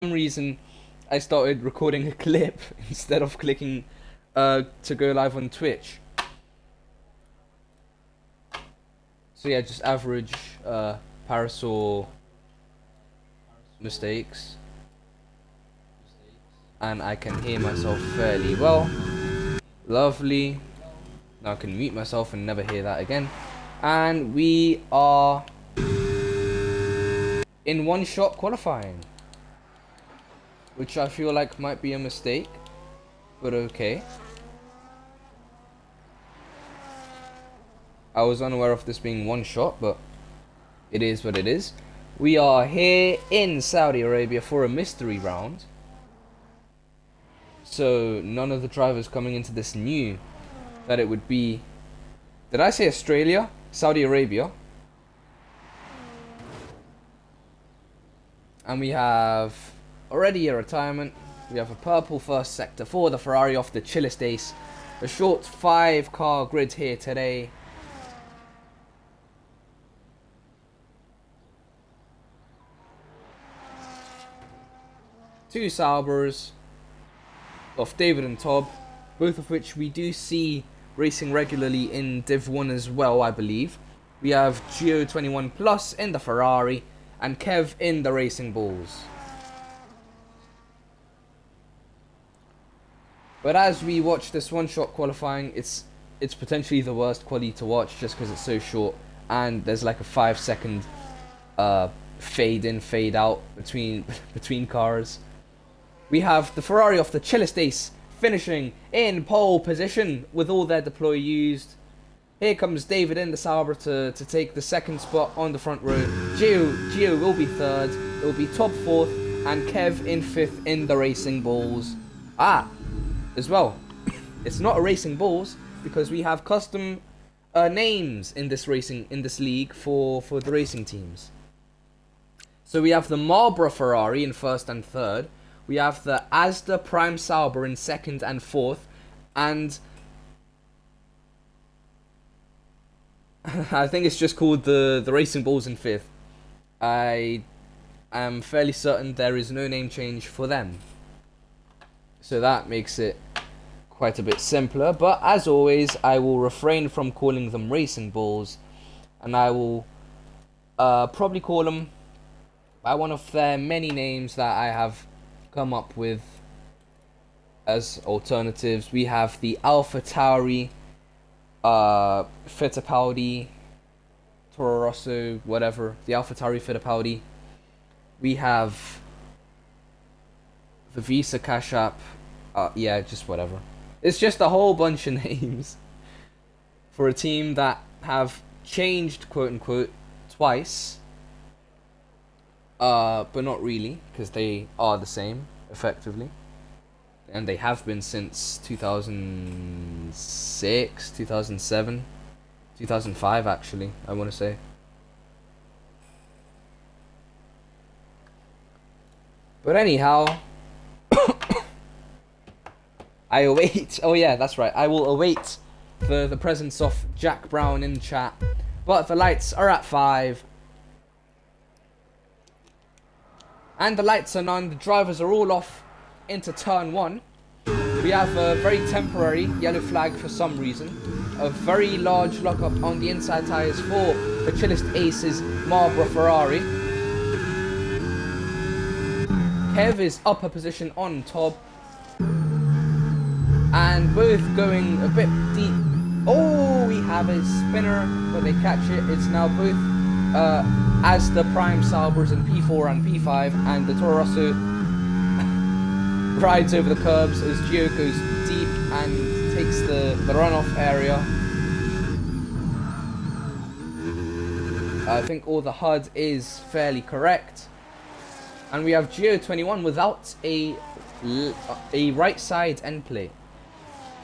some reason I started recording a clip instead of clicking to go live on Twitch. So yeah, just average parasol mistakes, and I can hear myself fairly well. Lovely. Now I can mute myself and never hear that again. And we are in one-shot qualifying, which I feel like might be a mistake, but okay. I was unaware of this being one shot, but it is what it is. We are here in Saudi Arabia for a mystery round. So none of the drivers coming into this knew that it would be... Did I say Australia? Saudi Arabia. And we have already a retirement. We have a purple first sector for the Ferrari off the chillest ace. A short 5-car grid here today. Two Saubers of David and Tob, both of which we do see racing regularly in Div 1 as well, I believe. We have Gio21 Plus in the Ferrari and Kev in the Racing Bulls. But as we watch this one-shot qualifying, it's potentially the worst quali to watch just because it's so short and there's like a 5-second fade in, fade out between cars. We have the Ferrari off the chillest ace finishing in pole position with all their deploy used. Here comes David in the Sauber to take the second spot on the front row. Gio will be third. It will be Top fourth and Kev in fifth in the Racing Bulls. As well, it's not a Racing Bulls because we have custom names in this league for the racing teams. So we have the Marlboro Ferrari in first and third. We have the Asda Prime Sauber in second and fourth, and I think it's just called the Racing Bulls in fifth. I am fairly certain there is no name change for them. So that makes it quite a bit simpler, but as always, I will refrain from calling them Racing Bulls, and I will probably call them by one of their many names that I have come up with as alternatives. We have the Alpha Tauri, Fittipaldi, Toro Rosso, whatever, the Alpha Tauri Fittipaldi. We have the Visa Cash App, yeah, just whatever. It's just a whole bunch of names for a team that have changed, quote unquote, twice. But not really, because they are the same, effectively. And they have been since 2006, 2007, 2005 actually, I want to say. But anyhow, I await, oh yeah, that's right, I will await the presence of Jack Brown in chat. But the lights are at 5. And the lights are on, the drivers are all off into turn 1. We have a very temporary yellow flag for some reason. A very large lockup on the inside tyres for the chillest aces Marlboro Ferrari. Kev is upper position on top. And both going a bit deep. Oh, we have a spinner, but they catch it. It's now both as the Prime Saubers in P4 and P5, and the Toro Rosso rides over the curbs as Gio goes deep and takes the runoff area. I think all the HUD is fairly correct. And we have Gio21 without a right side end plate.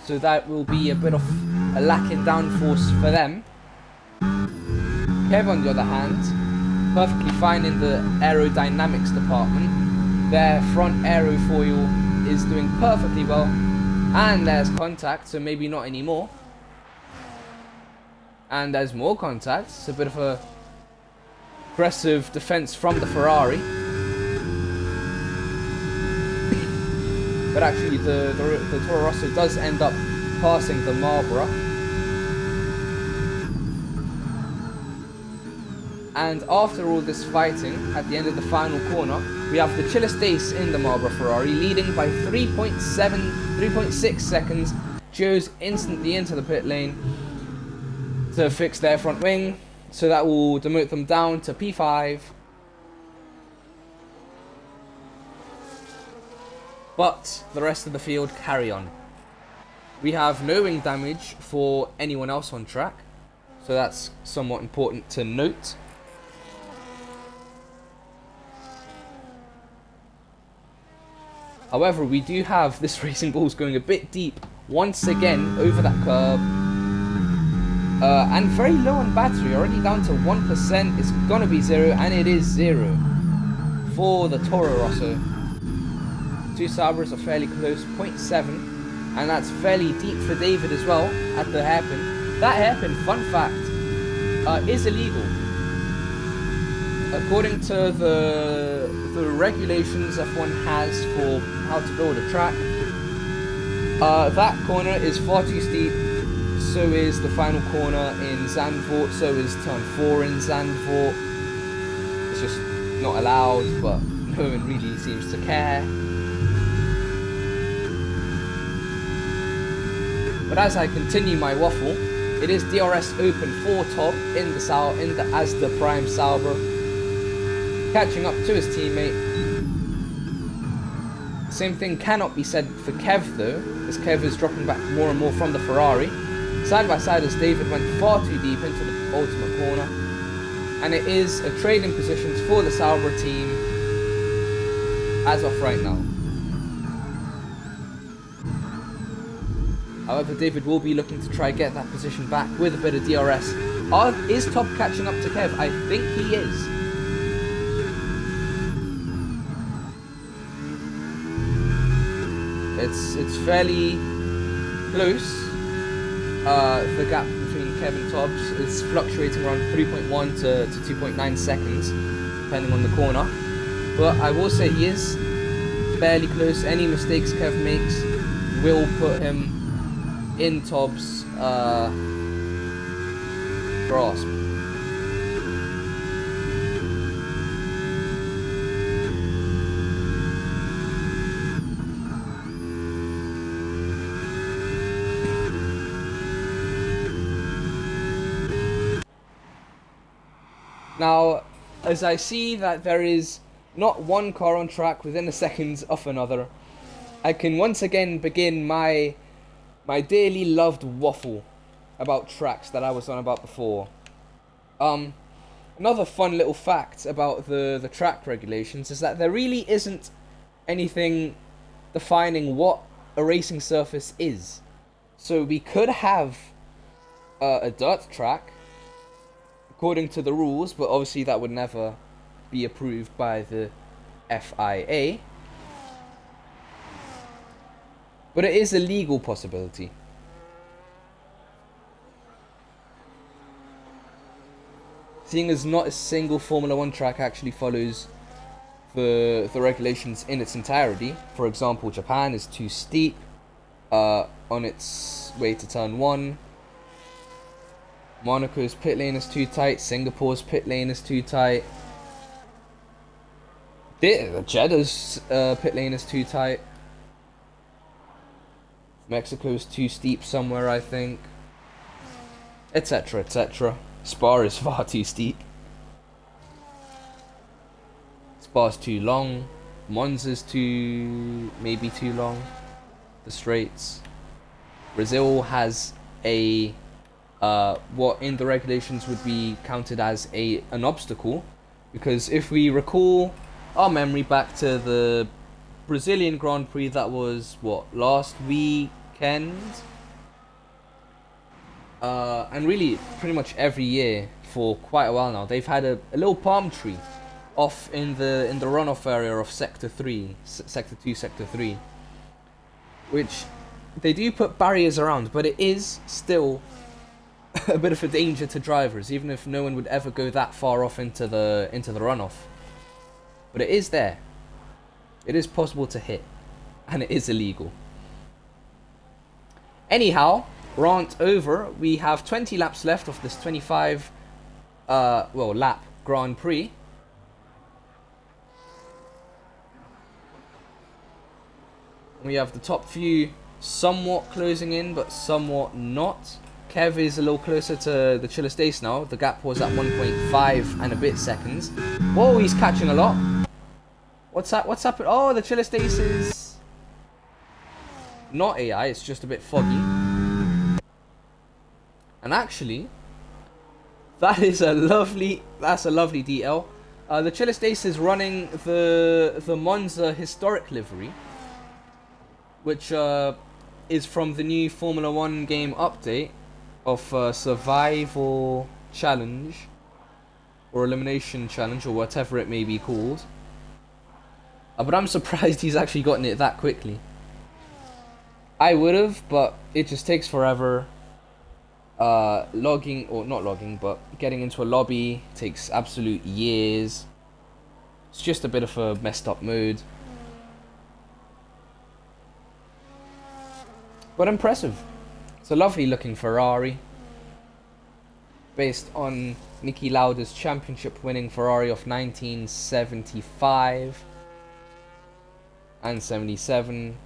So that will be a bit of a lack in downforce for them. Kev, on the other hand, perfectly fine in the aerodynamics department. Their front aerofoil is doing perfectly well. And there's contact, so maybe not anymore. And there's more contact. It's a bit of a aggressive defense from the Ferrari. but actually the Toro Rosso does end up passing the Marlboro. And after all this fighting, at the end of the final corner, we have the Chilistace in the Marlboro Ferrari, leading by 3.6 seconds. Joe's instantly into the pit lane to fix their front wing, so that will demote them down to P5. But the rest of the field carry on. We have no wing damage for anyone else on track, so that's somewhat important to note. However, we do have this Racing Bulls going a bit deep once again over that curb. And very low on battery, already down to 1%. It's gonna be 0, and it is 0 for the Toro Rosso. Two Sabres are fairly close, 0.7, and that's fairly deep for David as well at the hairpin. That hairpin, fun fact, is illegal. According to the regulations F1 has for how to build a track, that corner is far too steep, so is the final corner in Zandvoort, so is turn 4 in Zandvoort. It's just not allowed, but no one really seems to care. But as I continue my waffle, it is DRS open for Tob in the as the Prime Sauber, catching up to his teammate. Same thing cannot be said for Kev though, as Kev is dropping back more and more from the Ferrari. Side by side as David went far too deep into the ultimate corner. And it is a trading positions for the Sauber team as of right now. However, David will be looking to try get that position back with a bit of DRS. Is Tob catching up to Kev? I think he is. It's fairly close. The gap between Kev and Tobbs is fluctuating around 3.1 to 2.9 seconds, depending on the corner. But I will say he is fairly close. Any mistakes Kev makes will put him in Tobbs' grasp. Now, as I see that there is not one car on track within a second of another, I can once again begin my dearly loved waffle about tracks that I was on about before. Another fun little fact about the track regulations is that there really isn't anything defining what a racing surface is. So we could have a dirt track according to the rules, but obviously that would never be approved by the FIA. But it is a legal possibility. Seeing as not a single Formula 1 track actually follows the regulations in its entirety. For example, Japan is too steep on its way to turn 1. Monaco's pit lane is too tight. Singapore's pit lane is too tight. Jeddah's pit lane is too tight. Mexico's too steep somewhere, I think. Etc, etc. Spa is far too steep. Spa's too long. Monza's maybe too long. The straights. Brazil has a what in the regulations would be counted as an obstacle, because if we recall our memory back to the Brazilian Grand Prix that was last weekend, and really pretty much every year for quite a while now, they've had a little palm tree off in the runoff area of Sector 2, Sector 3, which they do put barriers around, but it is still a bit of a danger to drivers, even if no one would ever go that far off into the runoff. But it is there. It is possible to hit. and it is illegal. Anyhow, rant over. We have 20 laps left of this 25 lap Grand Prix. We have the top few somewhat closing in, but somewhat not. Kev is a little closer to the Chiller Stace now. The gap was at 1.5 and a bit seconds. Whoa, he's catching a lot. What's happened? Oh, the Chiller Stace is not AI, it's just a bit foggy. And actually, that's a lovely DL. The Chiller Stace is running the Monza historic livery, which is from the new Formula 1 game update of Survival Challenge or Elimination Challenge or whatever it may be called. But I'm surprised he's actually gotten it that quickly. I would have, but it just takes forever. Logging, or not logging, but getting into a lobby takes absolute years. It's just a bit of a messed up mode. But impressive. It's a lovely looking Ferrari. Based on Niki Lauda's championship winning Ferrari of 1975 and 77.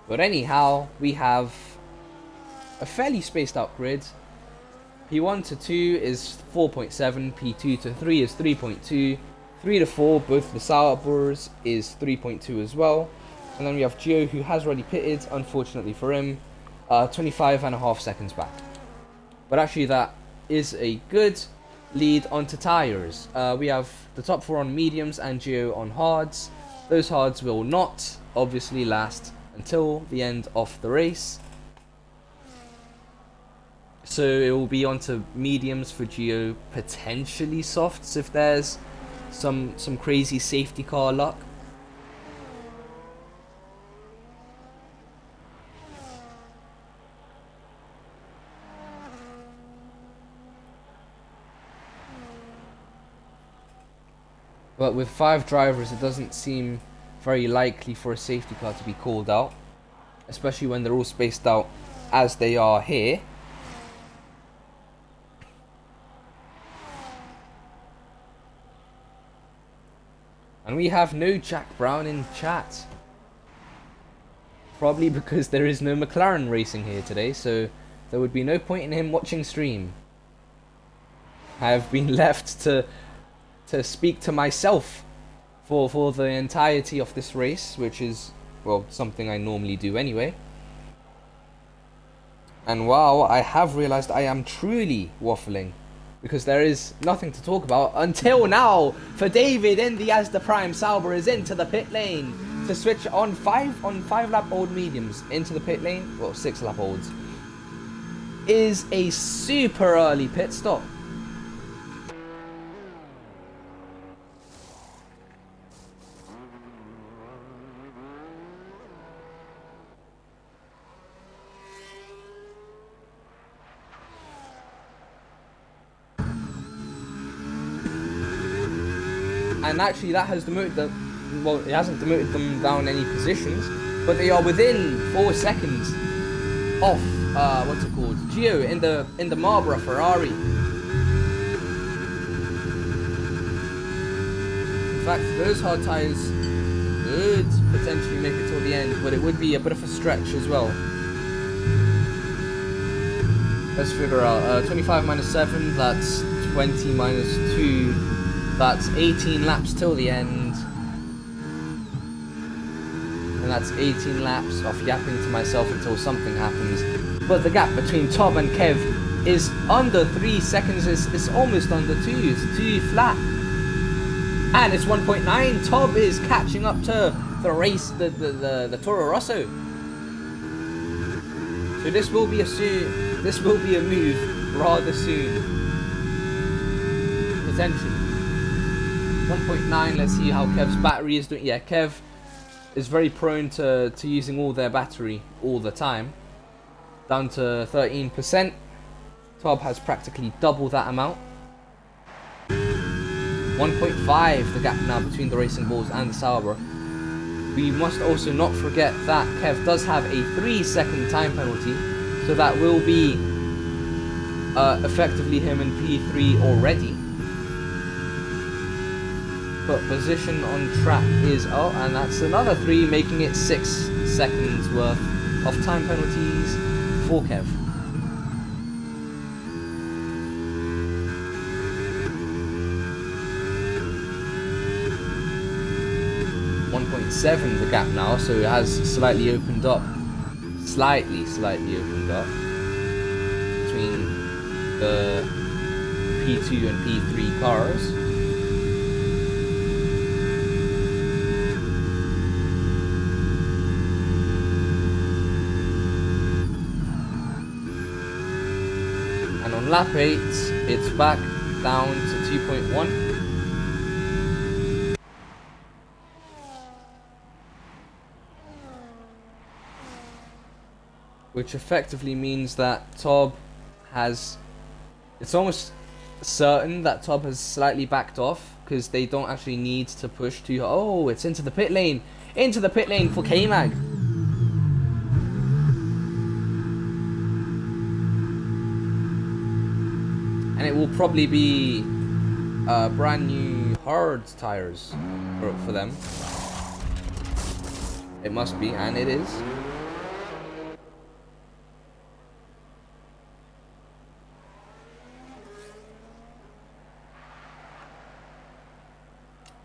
But anyhow, we have a fairly spaced out grid. P1 to 2 is 4.7, P2 to 3 is 3.2, 3 to 4, both the Saubers, is 3.2 as well. And then we have Gio, who has already pitted, unfortunately for him, 25.5 seconds back. But actually that is a good lead onto tyres. We have the top 4 on mediums and Gio on hards. Those hards will not obviously last until the end of the race. So it will be onto mediums for Gio, potentially softs if there's some crazy safety car luck. But with 5 drivers, it doesn't seem very likely for a safety car to be called out, especially when they're all spaced out as they are here. And we have no Jack Brown in chat. Probably because there is no McLaren racing here today, so there would be no point in him watching stream. I have been left to speak to myself for the entirety of this race, which is, well, something I normally do anyway. And wow, I have realized I am truly waffling, because there is nothing to talk about until now. For David in the Asda Prime, Sauber is into the pit lane to switch on 5 lap old mediums into the pit lane. Well, 6 lap olds is a super early pit stop. And actually that has demoted them, well, it hasn't demoted them down any positions, but they are within 4 seconds off, what's it called, Gio in the Marlboro Ferrari. In fact, those hard tyres could potentially make it till the end, but it would be a bit of a stretch as well. Let's figure out, 25 minus 7, that's 20 minus 2. That's 18 laps till the end. And that's 18 laps of yapping to myself until something happens. But the gap between Tom and Kev is under 3 seconds. It's almost under 2. It's 2 flat. And it's 1.9. Tom is catching up to the race, the Toro Rosso. So this will be a move rather soon. Potentially. 1.9, let's see how Kev's battery is doing. Yeah, Kev is very prone to using all their battery all the time. down to 13%. Tob has practically double that amount. 1.5 the gap now between the Racing Bulls and the Sauber. We must also not forget that Kev does have a 3-second time penalty, so that will be effectively him in P3 already. But position on track is, oh, and that's another 3, making it 6 seconds worth of time penalties for Kev. .7 the gap now, so it has slightly opened up, slightly opened up between the P2 and P3 cars. And on lap 8, it's back down to 2.1. Which effectively means that Tob has, it's almost certain that Tob has slightly backed off, because they don't actually need to push too. Oh, it's into the pit lane for K-Mag. And it will probably be brand new hard tires for them. It must be, and it is.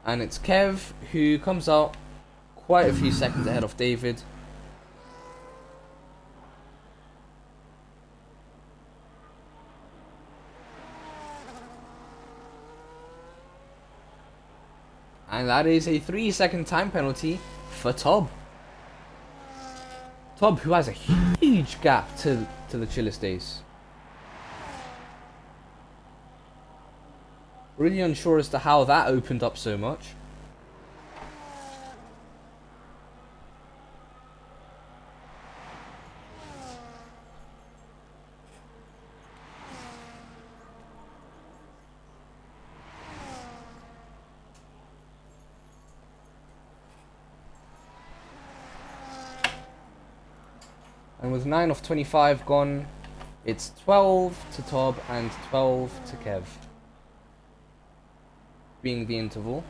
And it's Kev who comes out quite a few seconds ahead of David. And that is a 3-second time penalty for Tob. Tob, who has a huge gap to the chillest days. Really unsure as to how that opened up so much. And with 9 of 25 gone, it's 12 to Tob and 12 to Kev. Being the interval.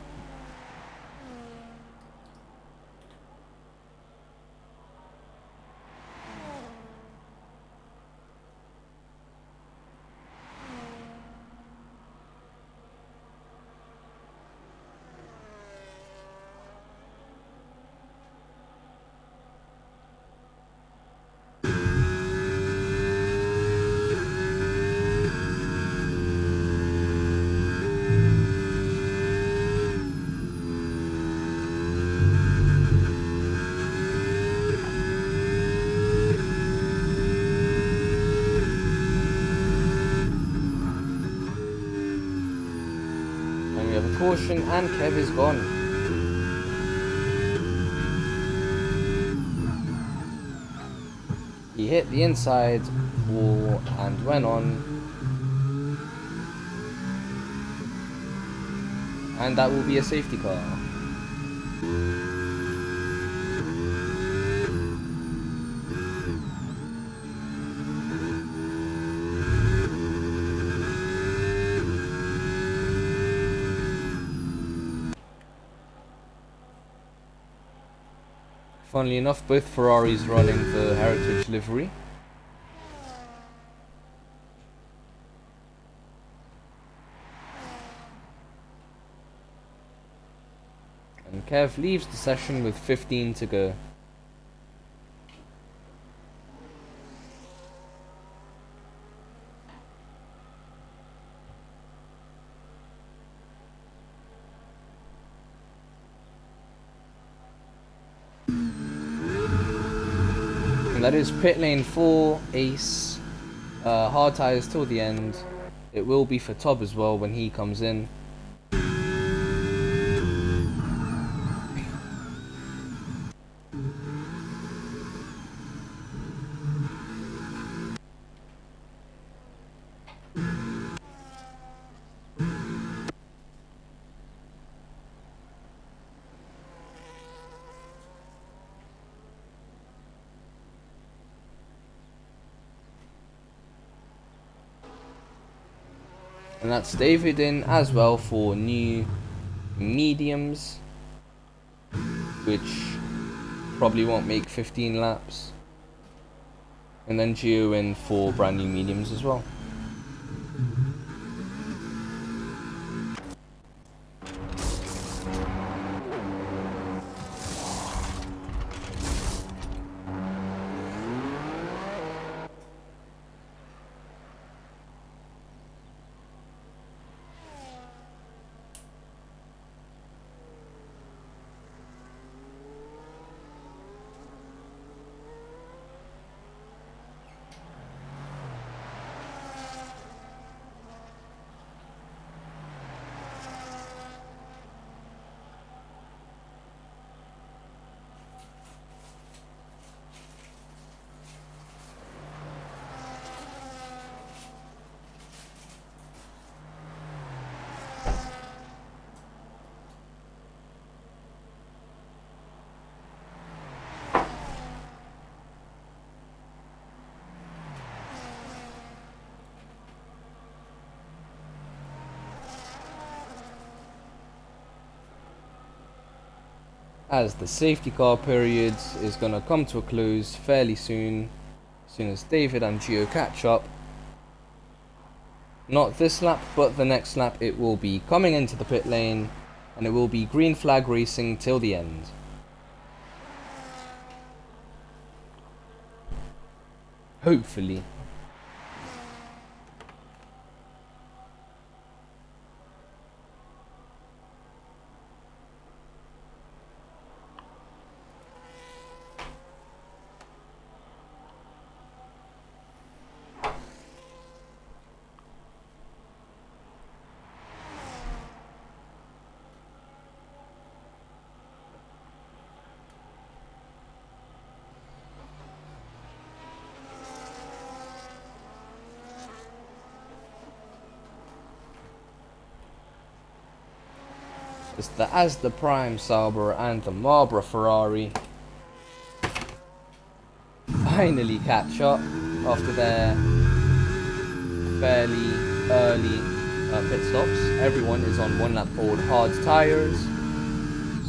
Caution, and Kev is gone. He hit the inside wall and went on, and that will be a safety car. Funnily enough, both Ferraris running the Heritage livery. And Kev leaves the session with 15 to go. And that is pit lane 4, Ace, hard tyres till the end. It will be for Tob as well when he comes in. And that's David in as well for new mediums, which probably won't make 15 laps. And then Gio in for brand new mediums as well. As the safety car period is going to come to a close fairly soon, as soon as David and Gio catch up. Not this lap, but the next lap it will be coming into the pit lane, and it will be green flag racing till the end. Hopefully. It's the Asda Prime Sauber and the Marlboro Ferrari finally catch up after their fairly early pit stops. Everyone is on 1 lap old hard tyres,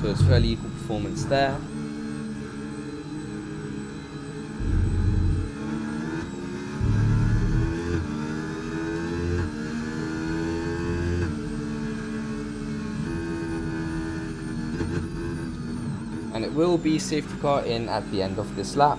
so it's fairly equal performance there. And it will be safety car in at the end of this lap.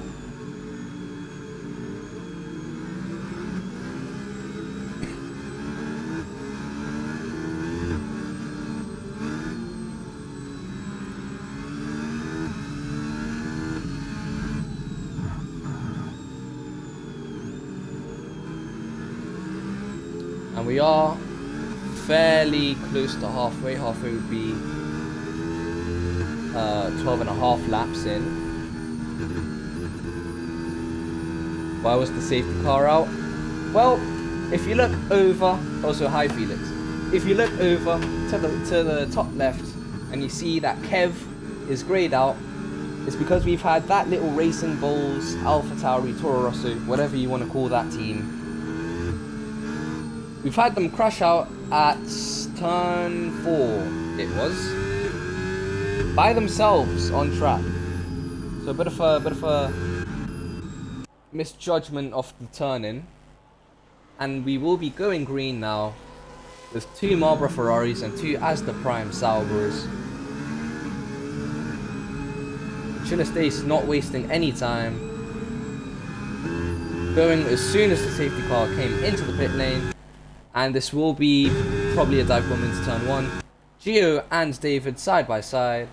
And we are fairly close to halfway. Halfway would be 12 and a half laps in. Why was the safety car out? Well, if you look over, also hi Felix. If you look over to the top left and you see that Kev is greyed out, it's because we've had that little Racing Bulls, Alpha Tauri, Toro Rosso, whatever you want to call that team. We've had them crash out at turn 4, it was, by themselves on track. So a bit of a misjudgment of the turn-in. And we will be going green now with 2 Marlboro Ferraris and 2 Asda Prime Saubers. Chiller Stace not wasting any time, going as soon as the safety car came into the pit lane. And this will be probably a dive bomb into turn 1. Gio and David side by side.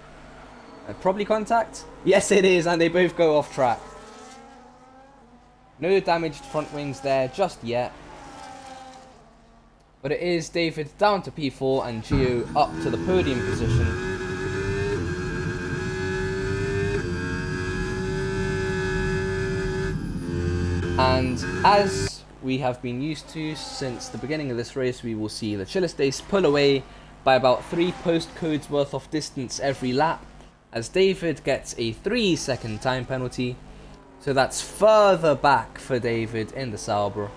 Probably contact? Yes it is, and they both go off track. No damaged front wings there just yet. But it is David down to P4 and Gio up to the podium position. And as we have been used to since the beginning of this race, we will see the Chiller Stace pull away by about 3 postcodes worth of distance every lap, as David gets a 3-second time penalty. So that's further back for David in the Sauber.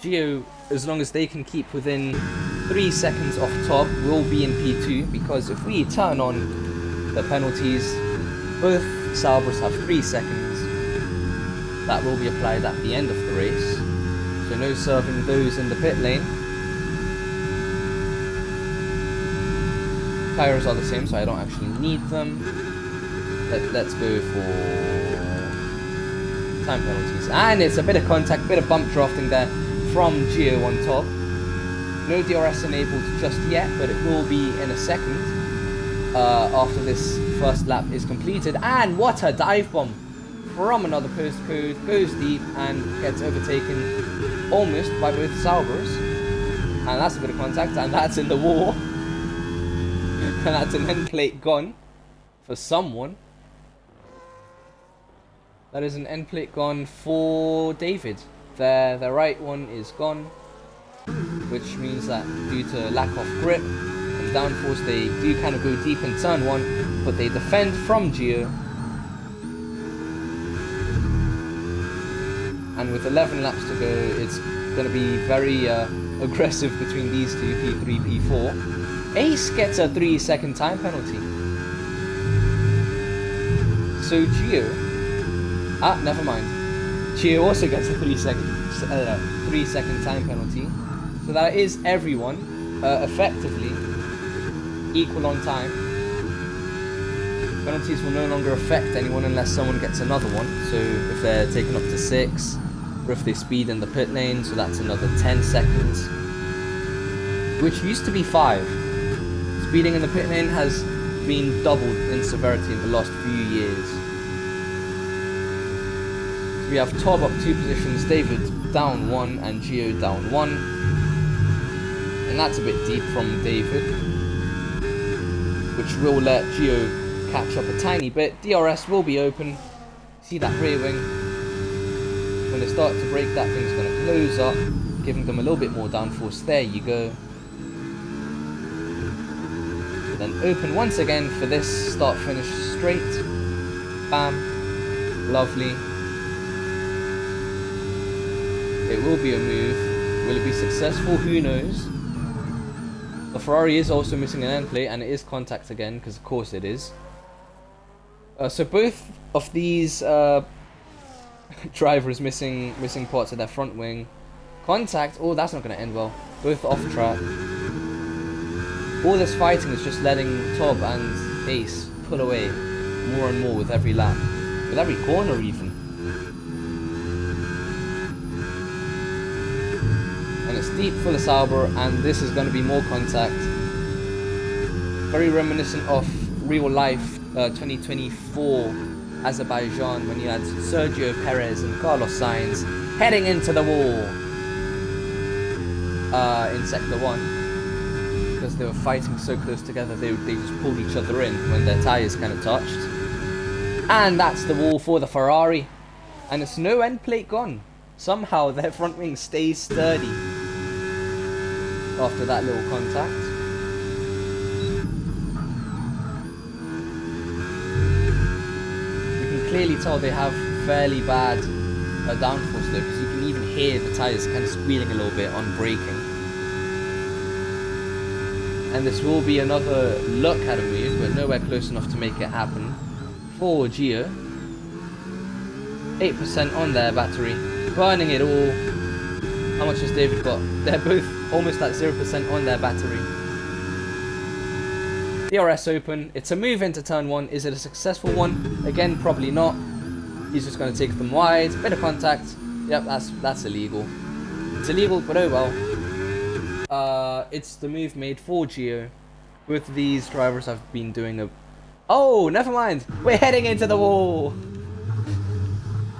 Gio, as long as they can keep within 3 seconds off top, will be in P2, because if we turn on the penalties, both Saubers have 3 seconds. That will be applied at the end of the race. So no serving those in the pit lane. Tires are the same, so I don't actually need them. Let's go for time penalties. And it's a bit of contact, bit of bump drafting there from Gio on top. No DRS enabled just yet, but it will be in a second after this first lap is completed. And what a dive bomb from another postcode, goes deep and gets overtaken almost by both Saubers. And that's a bit of contact, and that's in the wall. And that's an end plate gone for someone. That is an end plate gone for David. The right one is gone, which means that due to lack of grip and downforce, they do kind of go deep in turn 1, but they defend from Gio. And with 11 laps to go, it's going to be very aggressive between these two, P3, P4. Ace gets a 3-second time penalty. So Gio... never mind. Gio also gets a 3-second time penalty. So that is everyone effectively equal on time. Penalties will no longer affect anyone unless someone gets another one. So if they're taken up to 6, or if they speed in the pit lane, so that's another 10 seconds. Which used to be 5. Speeding in the pit lane has been doubled in severity in the last few years. So we have Tob up 2 positions, David down 1, and Gio down 1. And that's a bit deep from David, which will let Gio catch up a tiny bit. DRS will be open. See that rear wing? When they start to brake, that thing's going to close up, giving them a little bit more downforce. There you go. Then open once again for this start-finish straight. Bam. Lovely. It will be a move. Will it be successful? Who knows? The Ferrari is also missing an end plate, and it is contact again, because of course it is. So both of these drivers missing parts of their front wing. Contact. Oh, that's not going to end well. Both off track. All this fighting is just letting Tob and Ace pull away more and more with every lap. With every corner even. And it's deep for the Sauber, and this is going to be more contact. Very reminiscent of real life 2024 Azerbaijan, when you had Sergio Perez and Carlos Sainz heading into the wall in Sector 1. Because they were fighting so close together, they just pulled each other in when their tyres kind of touched. And that's the wall for the Ferrari. And it's no end plate gone. Somehow their front wing stays sturdy after that little contact. You can clearly tell they have fairly bad downforce though, because you can even hear the tyres kind of squealing a little bit on braking. And this will be another look at a move, but nowhere close enough to make it happen for Gio. 8% on their battery, burning it all. How much has David got? They're both almost at 0% on their battery. DRS open. It's a move into turn 1. Is it a successful one? Again, probably not. He's just going to take them wide. Bit of contact. Yep, that's illegal. It's illegal, but oh well. It's the move made for Gio. Both of these drivers have been doing a... Oh, never mind. We're heading into the wall.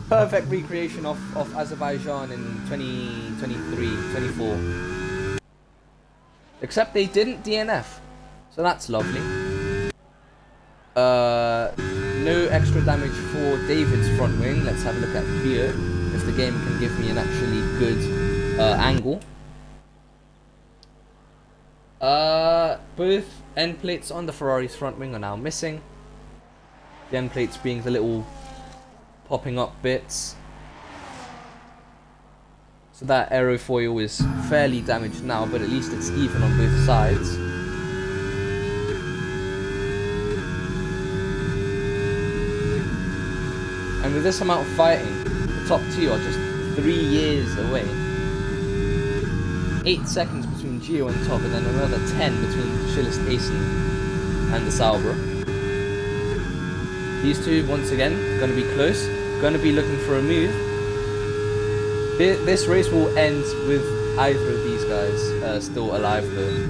Perfect recreation of Azerbaijan in 2023-24. Except they didn't DNF. So that's lovely. No extra damage for David's front wing. Let's have a look at Gio, if the game can give me an actually good angle. Both end plates on the Ferrari's front wing are now missing. The end plates being the little popping up bits. So that aerofoil is fairly damaged now, but at least it's even on both sides. And with this amount of fighting, the top two are just 3 years away. 8 seconds between Gio and top, and then another 10 between Schillest Asen and the Sauber. These two, once again, going to be close, going to be looking for a move. This race will end with either of these guys still alive though.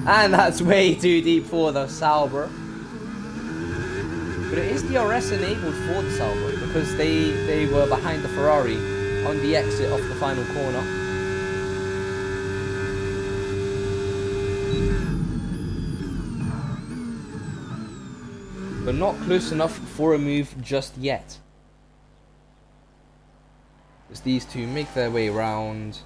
And that's way too deep for the Sauber. But it is DRS enabled for the Sauber because they were behind the Ferrari on the exit off the final corner. But not close enough for a move just yet. As these two make their way around.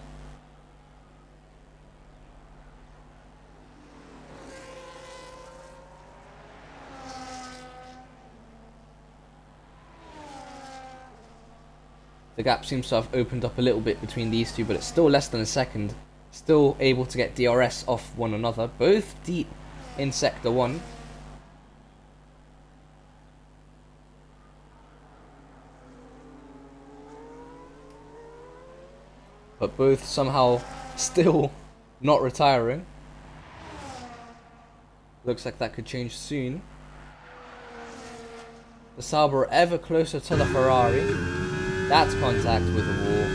The gap seems to have opened up a little bit between these two, but it's still less than a second. Still able to get DRS off one another, both deep in Sector 1. But both somehow still not retiring. Looks like that could change soon. The Sauber ever closer to the Ferrari. That's contact with the wall.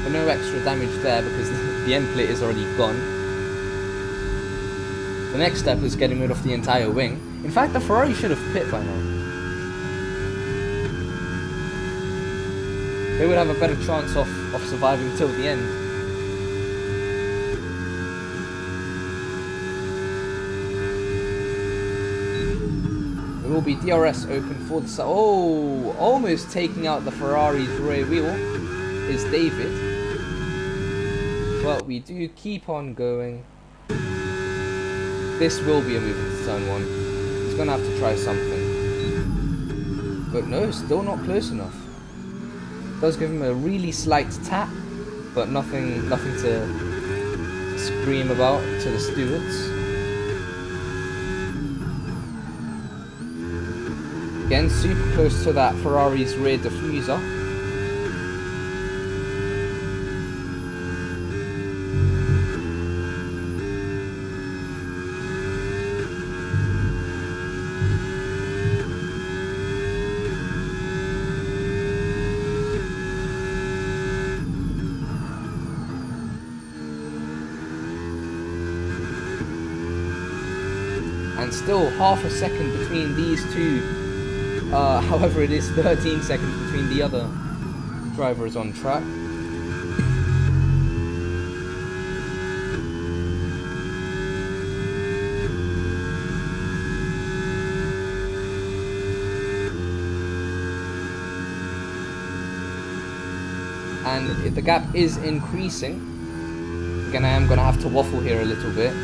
But no extra damage there because the end plate is already gone. The next step is getting rid of the entire wing. In fact, the Ferrari should have pit by now. They would have a better chance of surviving till the end. There will be DRS open for the... Oh! Almost taking out the Ferrari's rear wheel is David. But we do keep on going. This will be a move into turn 1. He's going to have to try something. But no, still not close enough. Does give him a really slight tap, but nothing to scream about to the stewards. Again, super close to that Ferrari's rear diffuser. And still half a second between these two. However, it is 13 seconds between the other drivers on track. And the gap is increasing. Again, I am going to have to waffle here a little bit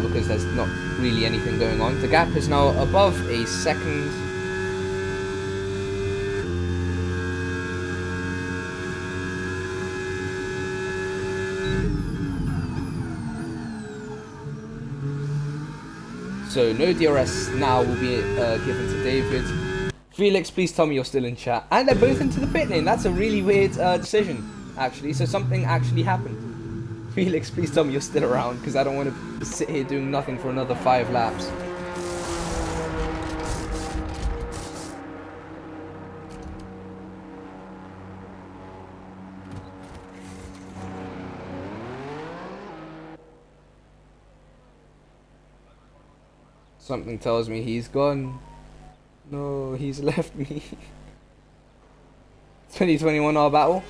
because there's not really anything going on. The gap is now above a second. So no DRS now will be given to David. Felix, please tell me you're still in chat. And they're both into the pit lane. That's a really weird decision, actually. So something actually happened. Felix, please tell me you're still around, because I don't want to sit here doing nothing for another 5 laps. Something tells me he's gone. No, he's left me. 2021 our battle?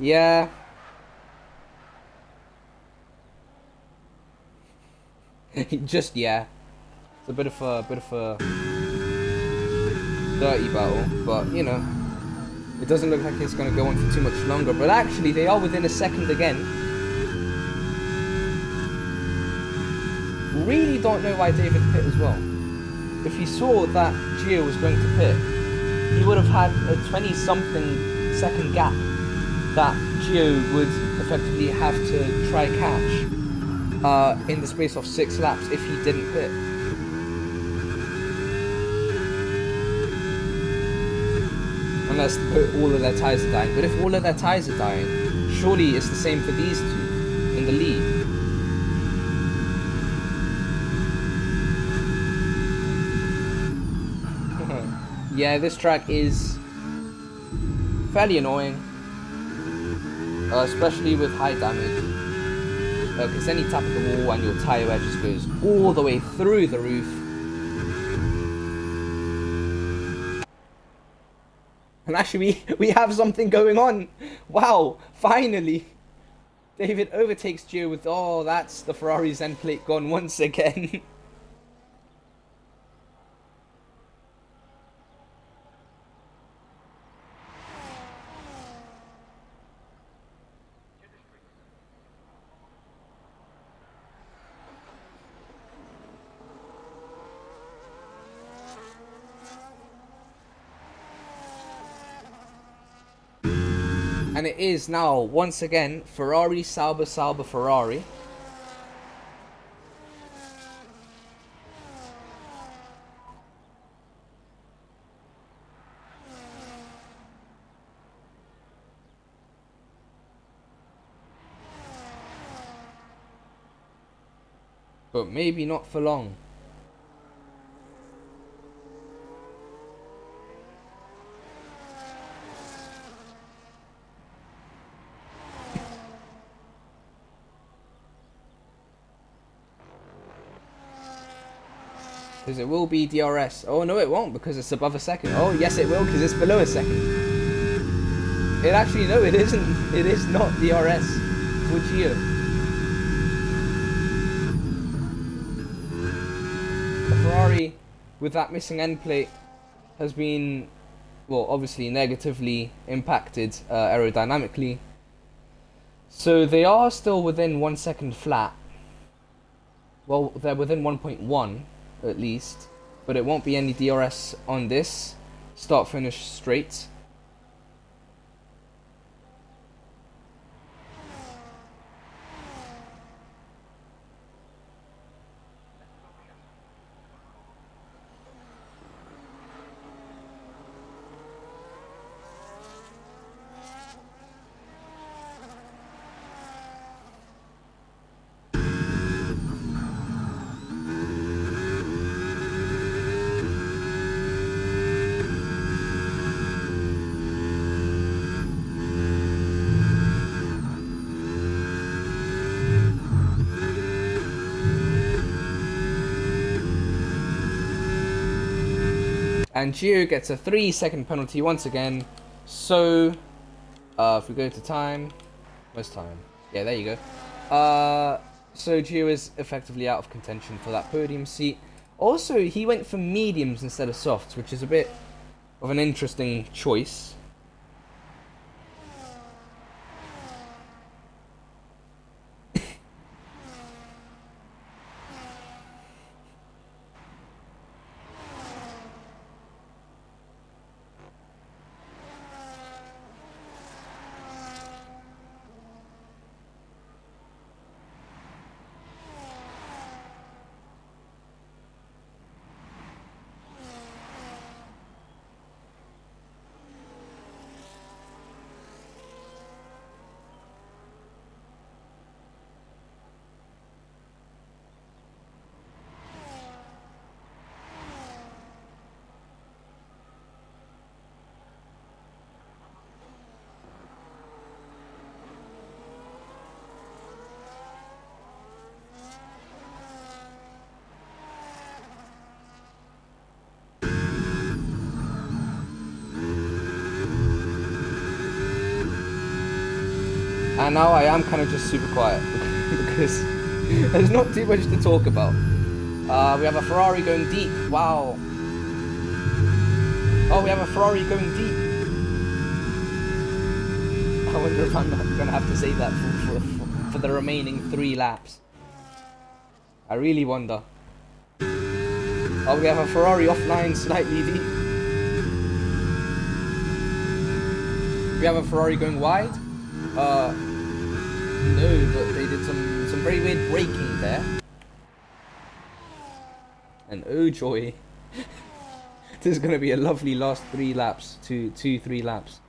Yeah. Just yeah. It's a bit of a dirty battle, but you know, it doesn't look like it's gonna go on for too much longer. But actually, they are within a second again. Really don't know why David pit as well. If he saw that Gio was going to pit, he would have had a 20-something second gap that Gio would effectively have to try catch in the space of 6 laps if he didn't pit. Unless all of their tyres are dying. But if all of their tyres are dying, surely it's the same for these two in the lead. Yeah, this track is fairly annoying, especially with high damage, because then you tap at the wall and your tyre wear just goes all the way through the roof. And actually we have something going on. Wow, finally David overtakes Gio with, oh, that's the Ferrari's end plate gone once again. And it is now, once again, Ferrari, Sauber, Sauber, Ferrari. But maybe not for long. Because it will be DRS. Oh no, it won't, because it's above a second. Oh yes, it will, because it's below a second. It actually, no, it isn't. It is not DRS for Gio. The Ferrari, with that missing end plate, has been, well, obviously negatively impacted aerodynamically. So they are still within 1 second flat. Well, they're within 1.1 at least, but it won't be any DRS on this start finish straight. And Gio gets a 3-second penalty once again. So, if we go to time, where's time? Yeah, there you go. So Gio is effectively out of contention for that podium seat. Also, he went for mediums instead of softs, which is a bit of an interesting choice. And now I am kind of just super quiet because there's not too much to talk about. We have a Ferrari going deep. Wow. Oh, we have a Ferrari going deep. I wonder if I'm not going to have to say that for the remaining 3 laps. I really wonder. Oh, we have a Ferrari offline slightly deep. We have a Ferrari going wide. No, but they did some very weird braking there. And oh joy. This is going to be a lovely last 3 laps, 3 laps.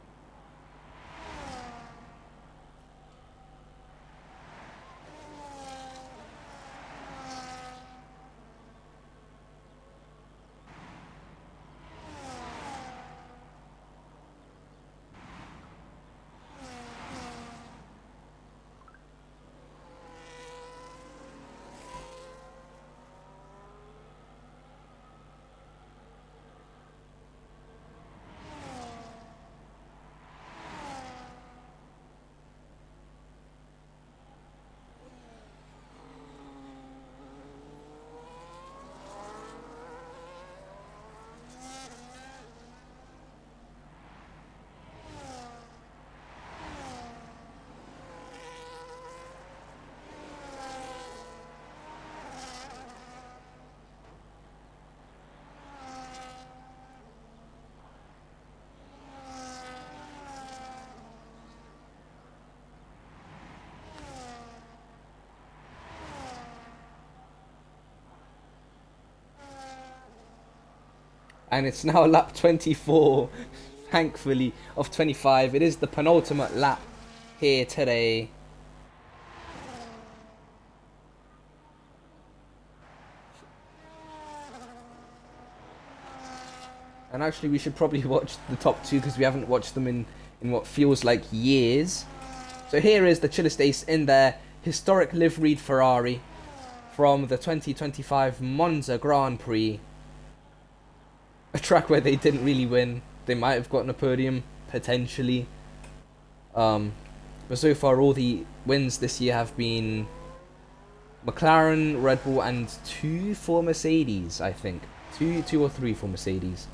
And it's now lap 24, thankfully, of 25. It is the penultimate lap here today. And actually, we should probably watch the top 2 because we haven't watched them in what feels like years. So here is the chillest ace in their historic liveried Ferrari from the 2025 Monza Grand Prix. A track where they didn't really win. They might have gotten a podium, potentially. But so far, all the wins this year have been McLaren, Red Bull, and 2 for Mercedes, I think. 2 or 3 for Mercedes.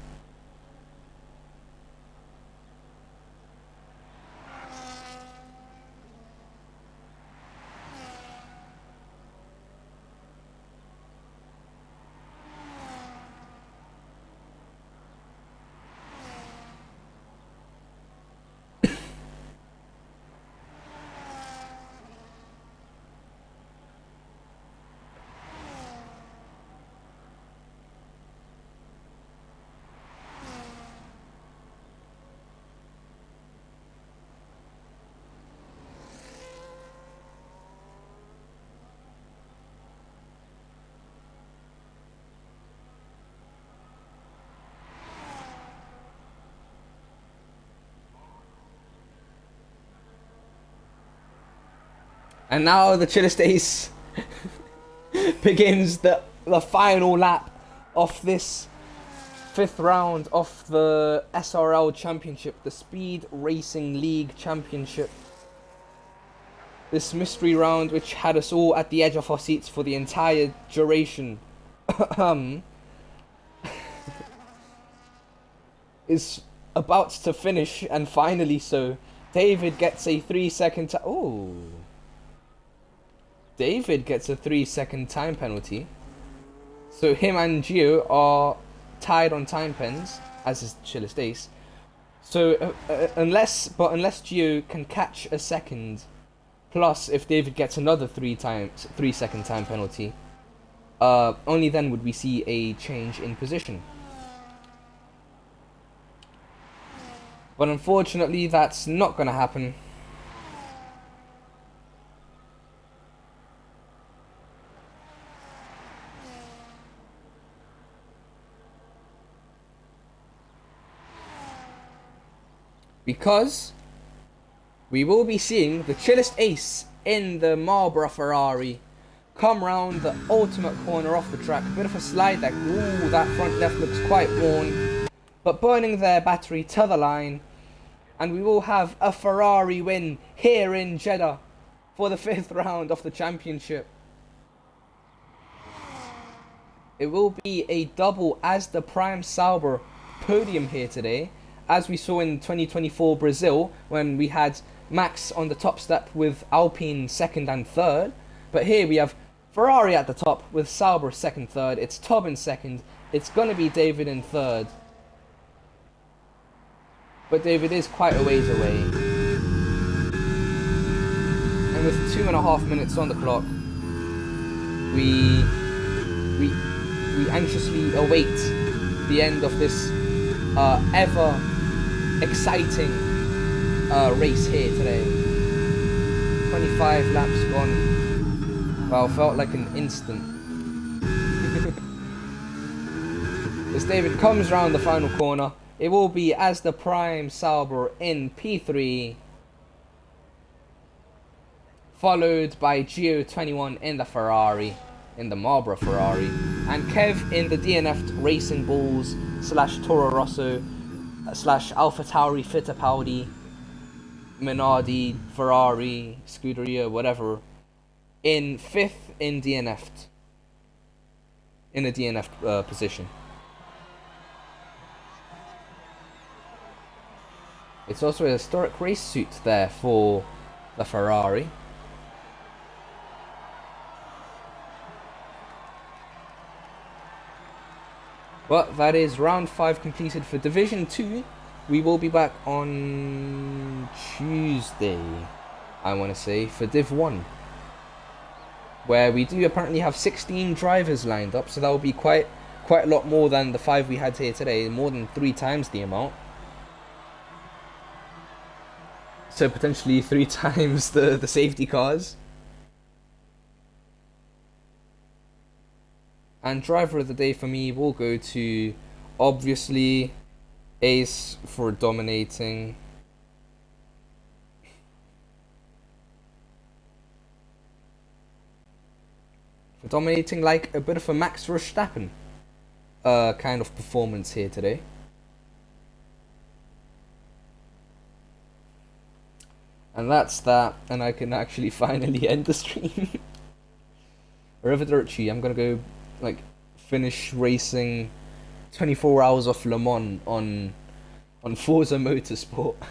And now the chillest ace begins the final lap of this 5th round of the SRL Championship, the Speed Racing League Championship. This mystery round which had us all at the edge of our seats for the entire duration is about to finish, and finally so. David gets a 3-second time. Oh. David gets a 3-second time penalty. So him and Gio are tied on time pens, as is chillest ace. So unless Gio can catch a second, plus if David gets another 3-second time penalty, only then would we see a change in position. But unfortunately, that's not going to happen. Because we will be seeing the chillest ace in the Marlboro Ferrari come round the ultimate corner off the track. A bit of a slide deck. Ooh, that front left looks quite worn. But burning their battery to the line. And we will have a Ferrari win here in Jeddah for the 5th round of the championship. It will be a double as the Prime Sauber podium here today, as we saw in 2024 Brazil when we had Max on the top step with Alpine 2nd and 3rd. But here we have Ferrari at the top with Sauber 2nd, 3rd. It's Tob in 2nd. It's going to be David in 3rd. But David is quite a ways away. And with 2.5 minutes on the clock, we we anxiously await the end of this ever exciting race here today. 25 laps gone. Wow, felt like an instant. As David comes round the final corner, it will be as the Prime Sauber in P3, followed by Gio21 in the Ferrari, in the Marlboro Ferrari, and Kev in the DNF'd Racing Bulls / Toro Rosso / Alpha Tauri Fittipaldi Minardi Ferrari Scuderia, whatever, in 5th in DNF'd, in a DNF'd position. It's also a historic race suit there for the Ferrari. But that is round 5 completed for Division 2. We will be back on Tuesday, I want to say, for Div 1. Where we do apparently have 16 drivers lined up, so that will be quite a lot more than the 5 we had here today, more than 3 times the amount. So potentially 3 times the safety cars. And driver of the day for me will go to, obviously, Ace for dominating. For dominating like a bit of a Max Verstappen kind of performance here today. And that's that, and I can actually finally end the stream. Arrivederci, I'm gonna go like finish racing 24 hours of Le Mans on Forza Motorsport.